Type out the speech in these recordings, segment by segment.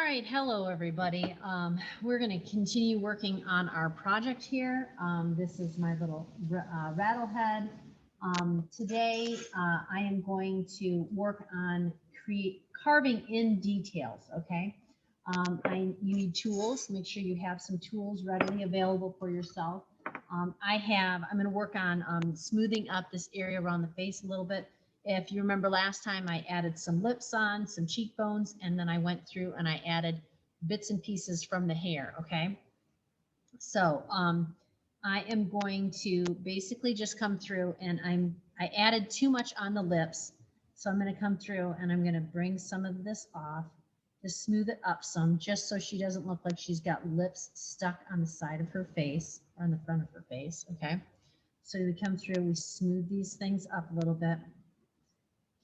right, hello everybody. We're going to continue working on our project here. This is my little rattle head. Today I am going to work on carving in details, okay? You need tools. Make sure you have some tools readily available for yourself. I'm going to work on smoothing up this area around the face a little bit. If you remember last time, I added some lips on, some cheekbones, and then I went through and I added bits and pieces from the hair, okay? So I am going to basically just come through and I added too much on the lips. So I'm going to come through and I'm going to bring some of this off to smooth it up some, just so she doesn't look like she's got lips stuck on the side of her face or on the front of her face, okay? So we come through, we smooth these things up a little bit.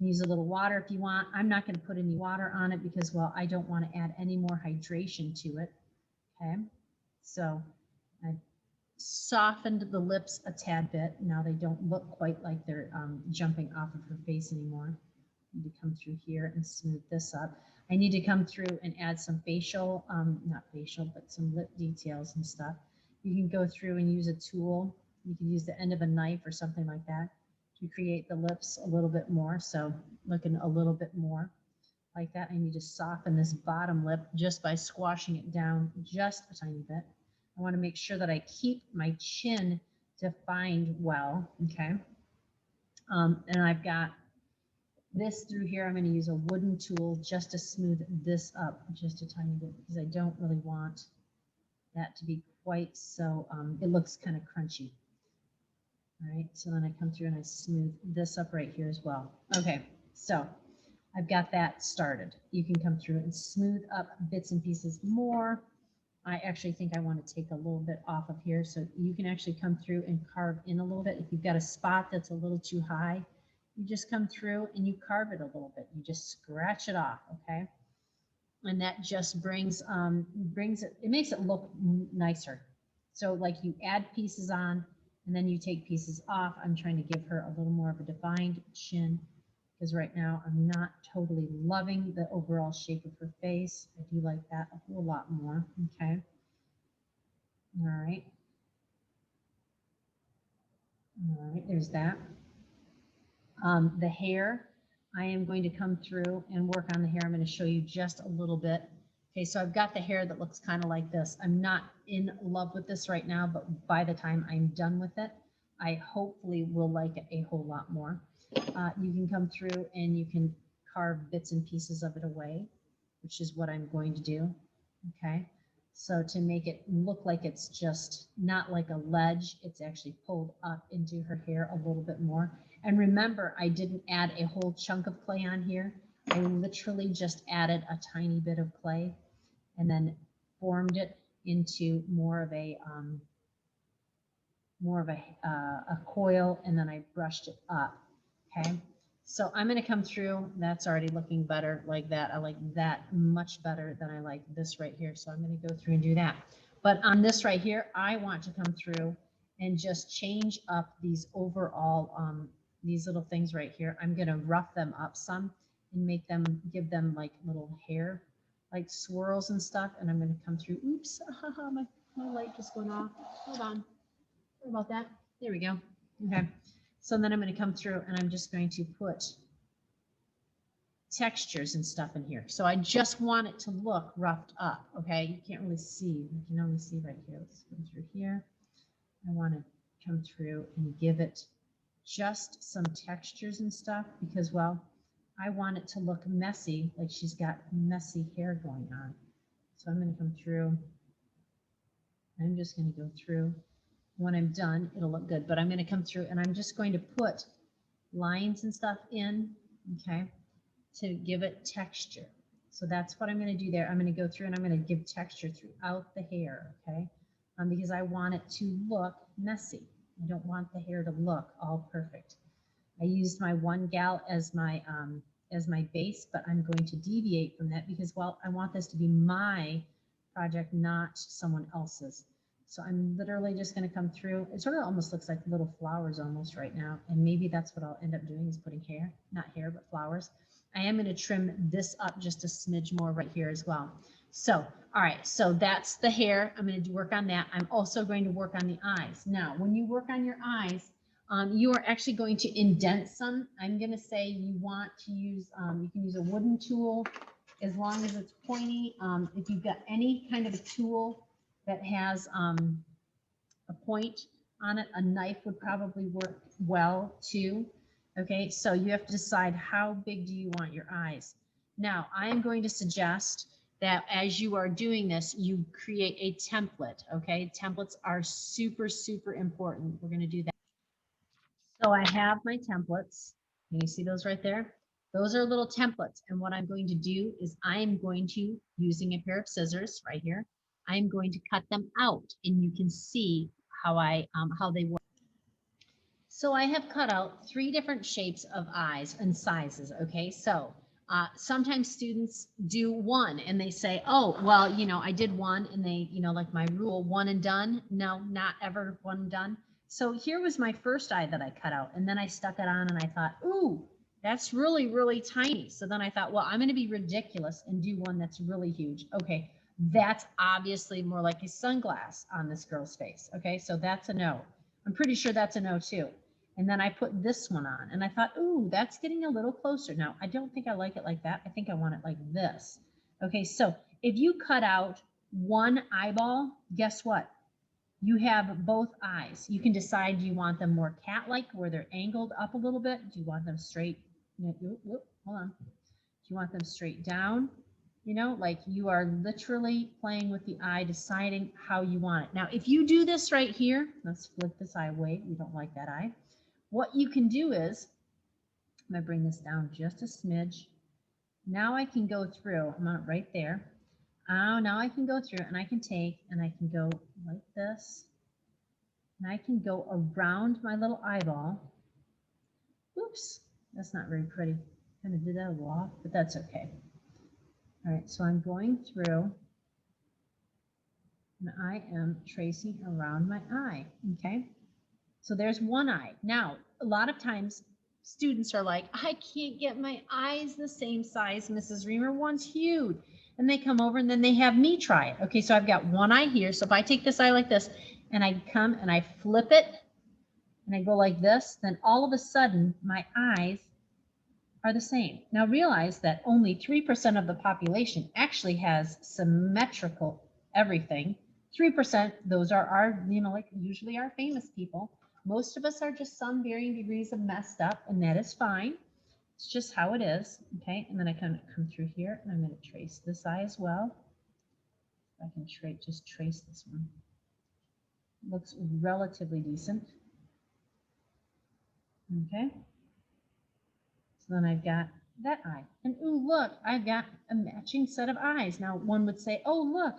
You can use a little water if you want. I'm not going to put any water on it because, well, I don't want to add any more hydration to it. Okay, so I softened the lips a tad bit. Now they don't look quite like they're jumping off of her face anymore. I need to come through here and smooth this up. I need to come through and add some facial, not facial, but some lip details and stuff. You can go through and use a tool. You can use the end of a knife or something like that to create the lips a little bit more. So looking a little bit more like that. I need to soften this bottom lip just by squashing it down just a tiny bit. I want to make sure that I keep my chin defined well, okay? And I've got this through here. I'm going to use a wooden tool just to smooth this up just a tiny bit because I don't really want that to be quite so, it looks kind of crunchy. All right, so then I come through and I smooth this up right here as well. Okay, so I've got that started. You can come through and smooth up bits and pieces more. I actually think I want to take a little bit off of here, so you can actually come through and carve in a little bit. If you've got a spot that's a little too high, you just come through and you carve it a little bit. You just scratch it off, okay? And that just brings it makes it look nicer. So like you add pieces on and then you take pieces off. I'm trying to give her a little more of a defined chin because right now I'm not totally loving the overall shape of her face. I do like that a whole lot more. Okay. All right. All right, there's that. The hair, I am going to come through and work on the hair. I'm going to show you just a little bit. Okay, so I've got the hair that looks kind of like this. I'm not in love with this right now, but by the time I'm done with it, I hopefully will like it a whole lot more. You can come through and you can carve bits and pieces of it away, which is what I'm going to do. Okay, so to make it look like it's just not like a ledge, it's actually pulled up into her hair a little bit more. And remember, I didn't add a whole chunk of clay on here. I literally just added a tiny bit of clay and then formed it into more of a coil, and then I brushed it up. Okay, so I'm going to come through. That's already looking better like that. I like that much better than I like this right here. So I'm going to go through and do that. But on this right here, I want to come through and just change up these overall these little things right here. I'm going to rough them up some and give them like little hair, like swirls and stuff. And I'm going to come through. Oops, my light just went off. Hold on. Sorry about that. There we go. Okay. So then I'm going to come through and I'm just going to put textures and stuff in here. So I just want it to look roughed up. Okay. You can't really see. You can only see right here. Let's come through here. I want to come through and give it just some textures and stuff because, well, I want it to look messy, like she's got messy hair going on. So I'm going to come through. I'm just going to go through. When I'm done, it'll look good, but I'm going to come through and I'm just going to put lines and stuff in, okay, to give it texture. So that's what I'm going to do there. I'm going to go through and I'm going to give texture throughout the hair, okay, because I want it to look messy. I don't want the hair to look all perfect. I used my one gal as my base, but I'm going to deviate from that because, well, I want this to be my project, not someone else's. So I'm literally just going to come through. It sort of almost looks like little flowers almost right now. And maybe that's what I'll end up doing is putting hair, not hair, but flowers. I am going to trim this up just a smidge more right here as well. So, all right, so that's the hair. I'm going to work on that. I'm also going to work on the eyes. Now, when you work on your eyes, you are actually going to indent some. I'm going to say you want to use, you can use a wooden tool as long as it's pointy. If you've got any kind of a tool that has a point on it, a knife would probably work well too. Okay, so you have to decide how big do you want your eyes. Now, I am going to suggest that as you are doing this, you create a template. Okay, templates are super, super important. We're going to do that. So I have my templates. Can you see those right there? Those are little templates. And what I'm going to do is I'm going to, using a pair of scissors right here, I'm going to cut them out and you can see how they work. So I have cut out 3 different shapes of eyes and sizes. Okay, so sometimes students do one and they say, oh, well, you know, I did one and they, you know, like my rule, one and done. No, not ever one and done. So here was my first eye that I cut out and then I stuck it on and I thought, ooh, that's really, really tiny. So then I thought, well, I'm going to be ridiculous and do one that's really huge. Okay, that's obviously more like a sunglass on this girl's face. Okay, so that's a no. I'm pretty sure that's a no too. And then I put this one on and I thought, ooh, that's getting a little closer. Now, I don't think I like it like that. I think I want it like this. Okay, so if you cut out one eyeball, guess what? You have both eyes. You can decide, do you want them more cat-like where they're angled up a little bit? Do you want them straight? Hold on. Do you want them straight down? You know, like you are literally playing with the eye, deciding how you want it. Now, if you do this right here, let's flip this eye away. We don't like that eye. What you can do is, I'm going to bring this down just a smidge. Now I can go through, I'm on right there. Oh, now I can go through and I can take and I can go like this. And I can go around my little eyeball. Oops, that's not very pretty. Kind of did that a little off, but that's okay. All right, so I'm going through and I am tracing around my eye, okay? So there's one eye. Now, a lot of times students are like, I can't get my eyes the same size, Mrs. Reamer, one's huge. And they come over and then they have me try it. Okay, so I've got one eye here. So if I take this eye like this and I come and I flip it and I go like this, then all of a sudden my eyes are the same. Now realize that only 3% of the population actually has symmetrical everything. 3%, those are our, you know, like usually our famous people. Most of us are just some varying degrees of messed up, and that is fine. It's just how it is, okay? And then I can come through here, and I'm going to trace this eye as well. I can just trace this one. Looks relatively decent. Okay. So then I've got that eye. And ooh, look, I've got a matching set of eyes. Now, one would say, oh, look,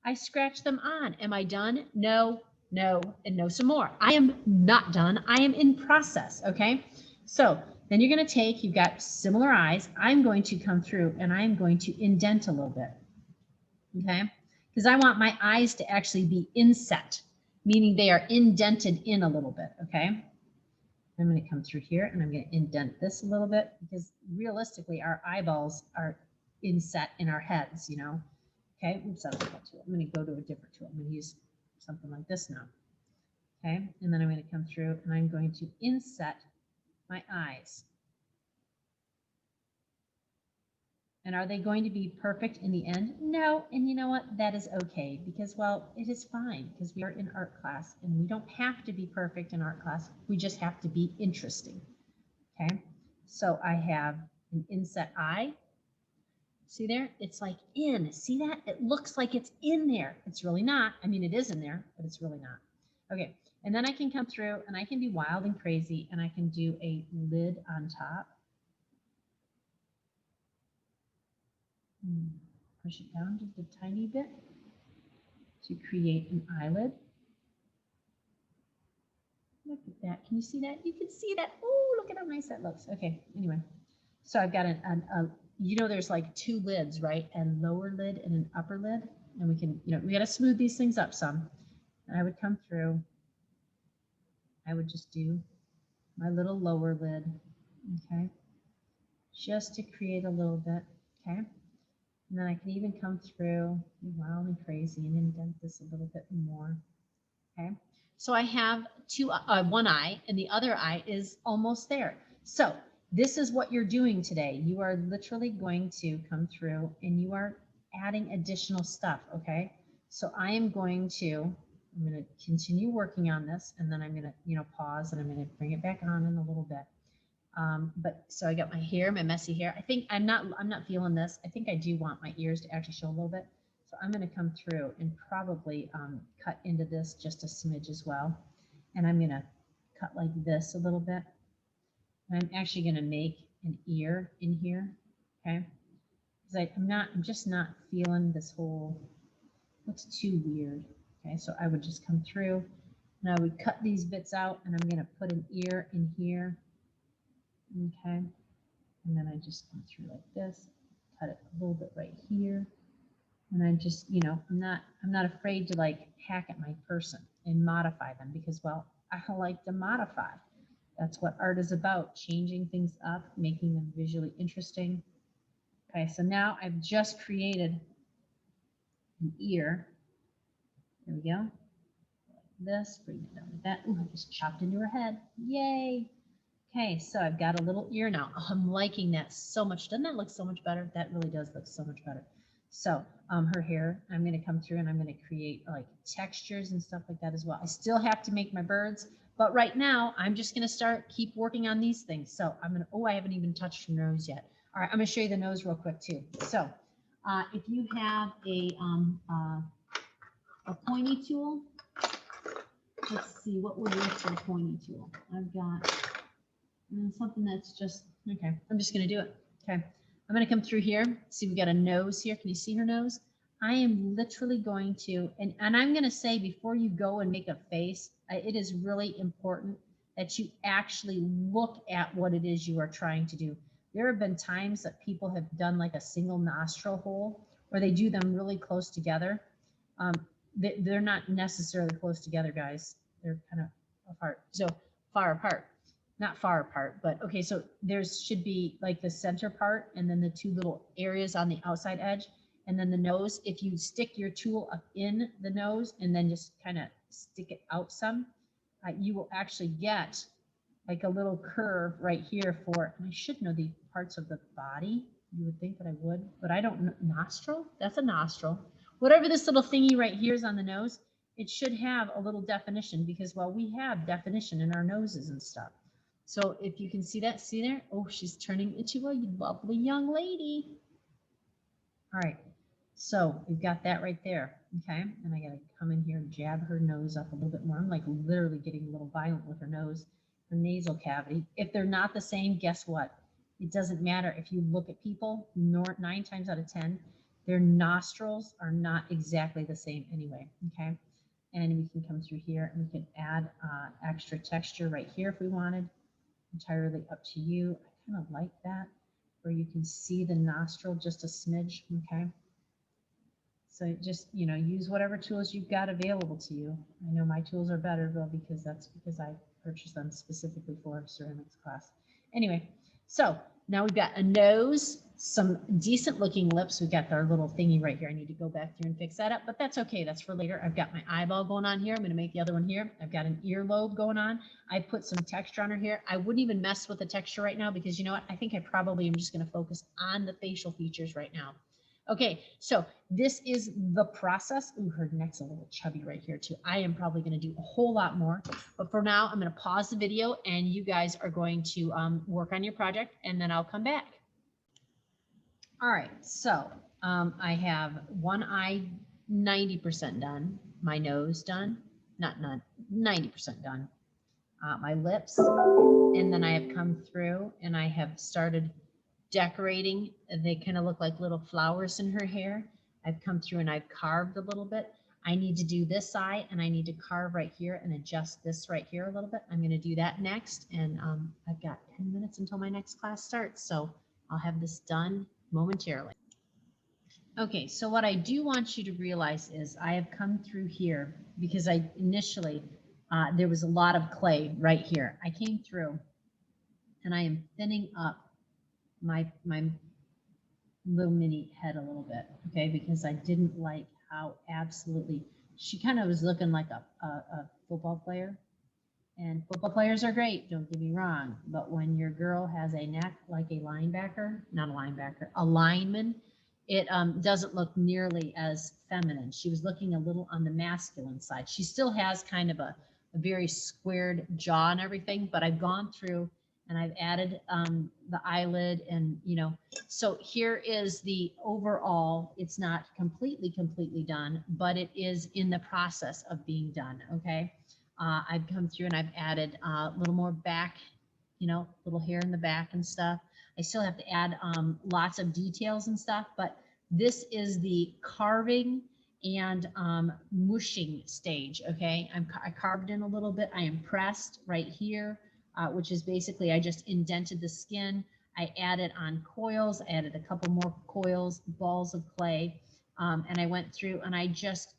I scratched them on. Am I done? No, no, and no some more. I am not done. I am in process, okay? So then you're going to take, you've got similar eyes. I'm going to come through and I'm going to indent a little bit, okay? Because I want my eyes to actually be inset, meaning they are indented in a little bit, okay? I'm going to come through here and I'm going to indent this a little bit because realistically our eyeballs are inset in our heads, you know. Okay, oops, I don't like that tool. I'm going to go to a different tool. I'm going to use something like this now. Okay, and then I'm going to come through and I'm going to inset my eyes. And are they going to be perfect in the end? No, and you know what? That is okay because, well, it is fine because we are in art class and we don't have to be perfect in art class. We just have to be interesting. Okay, so I have an inset eye. See there? It's like in. See that? It looks like it's in there. It's really not. I mean, it is in there, but it's really not. Okay, and then I can come through and I can be wild and crazy and I can do a lid on top. Push it down just a tiny bit to create an eyelid. Look at that. Can you see that? You can see that. Oh, look at how nice that looks. Okay, anyway. So I've got you know, there's like 2 lids, right? A lower lid and an upper lid. And we can, you know, we got to smooth these things up some. And I would come through. I would just do my little lower lid, okay? Just to create a little bit, okay? And then I can even come through, be wild and crazy, and indent this a little bit more. Okay. So I have one eye, and the other eye is almost there. So this is what you're doing today. You are literally going to come through and you are adding additional stuff. Okay. So I'm going to continue working on this, and then I'm going to, pause, and I'm going to bring it back on in a little bit. But so I got my hair, my messy hair. I think I'm not feeling this. I think I do want my ears to actually show a little bit. So I'm going to come through and probably cut into this just a smidge as well. And I'm going to cut like this a little bit. And I'm actually going to make an ear in here. Okay. Because I'm just not feeling this whole, looks too weird. Okay. So I would just come through and I would cut these bits out, and I'm going to put an ear in here. Okay, and then I just come through like this, cut it a little bit right here, and I just, I'm not afraid to like hack at my person and modify them, because, well, I like to modify. That's what art is about, changing things up, making them visually interesting. Okay, so now I've just created an ear. There we go. Like this, bring it down like that. Ooh, I just chopped into her head. Yay! Okay, so I've got a little ear now. Oh, I'm liking that so much. Doesn't that look so much better? That really does look so much better. So her hair, I'm going to come through and I'm going to create like textures and stuff like that as well. I still have to make my birds, but right now I'm just going to keep working on these things. So I'm going to, oh, I haven't even touched her nose yet. All right, I'm going to show you the nose real quick too. So if you have a pointy tool, let's see, what would work for a pointy tool? I've got something that's just, okay, I'm just going to do it. Okay, I'm going to come through here. See, we got a nose here. Can you see her nose? I am literally going to, and I'm going to say, before you go and make a face, it is really important that you actually look at what it is you are trying to do. There have been times that people have done like a single nostril hole, or they do them really close together. They're not necessarily close together, guys. They're kind of apart. So far apart. Not far apart, but okay, so there's should be like the center part, and then the two little areas on the outside edge, and then the nose. If you stick your tool up in the nose and then just kind of stick it out some, you will actually get like a little curve right here for, and I should know the parts of the body. You would think that I would, but I don't know. Nostril? That's a nostril. Whatever this little thingy right here is on the nose, it should have a little definition, because, well, we have definition in our noses and stuff. So if you can see that, see there? Oh, she's turning into a lovely young lady. All right, so we've got that right there, okay? And I gotta come in here and jab her nose up a little bit more. I'm like literally getting a little violent with her nose, her nasal cavity. If they're not the same, guess what? It doesn't matter. If you look at people, 9 times out of 10, their nostrils are not exactly the same anyway, okay? And we can come through here and we can add extra texture right here if we wanted. Entirely up to you. I kind of like that, where you can see the nostril just a smidge, okay? So just, use whatever tools you've got available to you. I know my tools are better, though, because I purchased them specifically for a ceramics class. Anyway, so now we've got a nose, some decent looking lips. We've got our little thingy right here. I need to go back through and fix that up, but that's okay. That's for later. I've got my eyeball going on here. I'm going to make the other one here. I've got an earlobe going on. I put some texture on her here. I wouldn't even mess with the texture right now, because you know what? I think I probably am just going to focus on the facial features right now. Okay, so this is the process. Ooh, her neck's a little chubby right here too. I am probably going to do a whole lot more, but for now, I'm going to pause the video and you guys are going to work on your project, and then I'll come back. All right, so I have one eye 90% done, my nose done, not 90% done, my lips, and then I have come through and I have started decorating. They kind of look like little flowers in her hair. I've come through and I've carved a little bit. I need to do this eye, and I need to carve right here and adjust this right here a little bit. I'm going to do that next, and I've got 10 minutes until my next class starts, so I'll have this done momentarily. Okay, so what I do want you to realize is I have come through here because I initially, there was a lot of clay right here. I came through and I am thinning up my little mini head a little bit, okay, because I didn't like how absolutely she kind of was looking like a football player. And football players are great, don't get me wrong, but when your girl has a neck like a linebacker, not a linebacker, a lineman, it doesn't look nearly as feminine. She was looking a little on the masculine side. She still has kind of a very squared jaw and everything, but I've gone through and I've added the eyelid and, you know, so here is the overall, it's not completely done, but it is in the process of being done, okay? I've come through and I've added a little more back, you know, little hair in the back and stuff. I still have to add lots of details and stuff, but this is the carving and mushing stage, okay? I carved in a little bit. I am pressed right here, which is basically I just indented the skin. I added on coils, I added a couple more coils, balls of clay, and I went through and I just,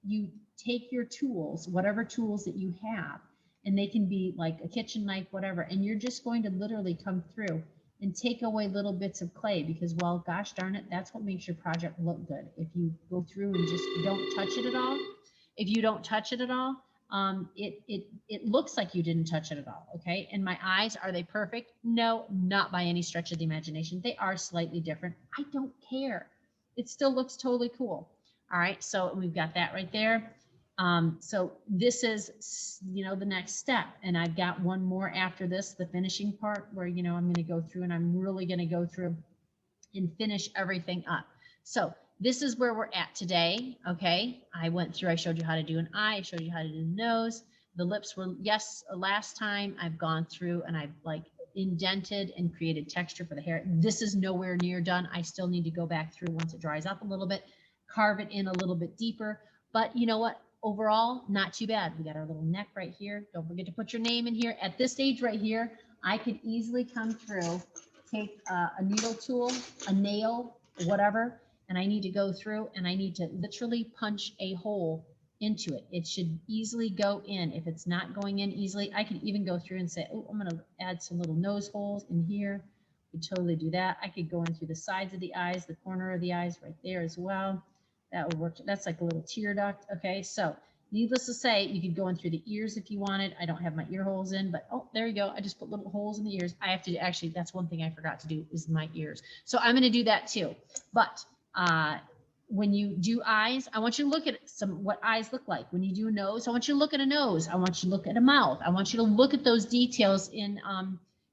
you take your tools, whatever tools that you have, and they can be like a kitchen knife, whatever, and you're just going to literally come through and take away little bits of clay because, well, gosh darn it, that's what makes your project look good. If you go through and just don't touch it at all, if you don't touch it at all, it looks like you didn't touch it at all, okay? And my eyes, are they perfect? No, not by any stretch of the imagination. They are slightly different. I don't care. It still looks totally cool. All right, so we've got that right there. So this is, you know, the next step. And I've got one more after this, the finishing part where, you know, I'm going to go through and I'm really going to go through and finish everything up. So this is where we're at today. Okay. I went through, I showed you how to do an eye. I showed you how to do the nose. The lips were, yes, last time I've gone through and I've like indented and created texture for the hair. This is nowhere near done. I still need to go back through once it dries up a little bit, carve it in a little bit deeper. But you know what? Overall, not too bad. We got our little neck right here. Don't forget to put your name in here. At this stage right here, I could easily come through, take a needle tool, a nail, whatever, and I need to go through and I need to literally punch a hole into it. It should easily go in. If it's not going in easily, I can even go through and say, oh, I'm going to add some little nose holes in here. I could totally do that. I could go in through the sides of the eyes, the corner of the eyes right there as well. That would work. That's like a little tear duct. Okay, so needless to say, you could go in through the ears if you wanted. I don't have my ear holes in, but oh, there you go. I just put little holes in the ears. I have to actually, that's one thing I forgot to do is my ears. So I'm going to do that too. But when you do eyes, I want you to look at what eyes look like. When you do a nose, I want you to look at a nose. I want you to look at a mouth. I want you to look at those details in,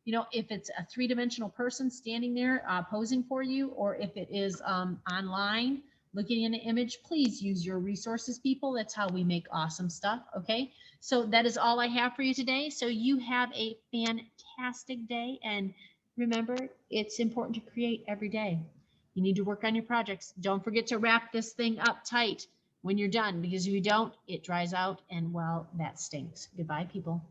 you know, if it's a three-dimensional person standing there posing for you, or if it is online, looking in an image, please use your resources, people. That's how we make awesome stuff. Okay. So that is all I have for you today. So you have a fantastic day. And remember, it's important to create every day. You need to work on your projects. Don't forget to wrap this thing up tight when you're done, because if you don't, it dries out and, well, that stinks. Goodbye, people.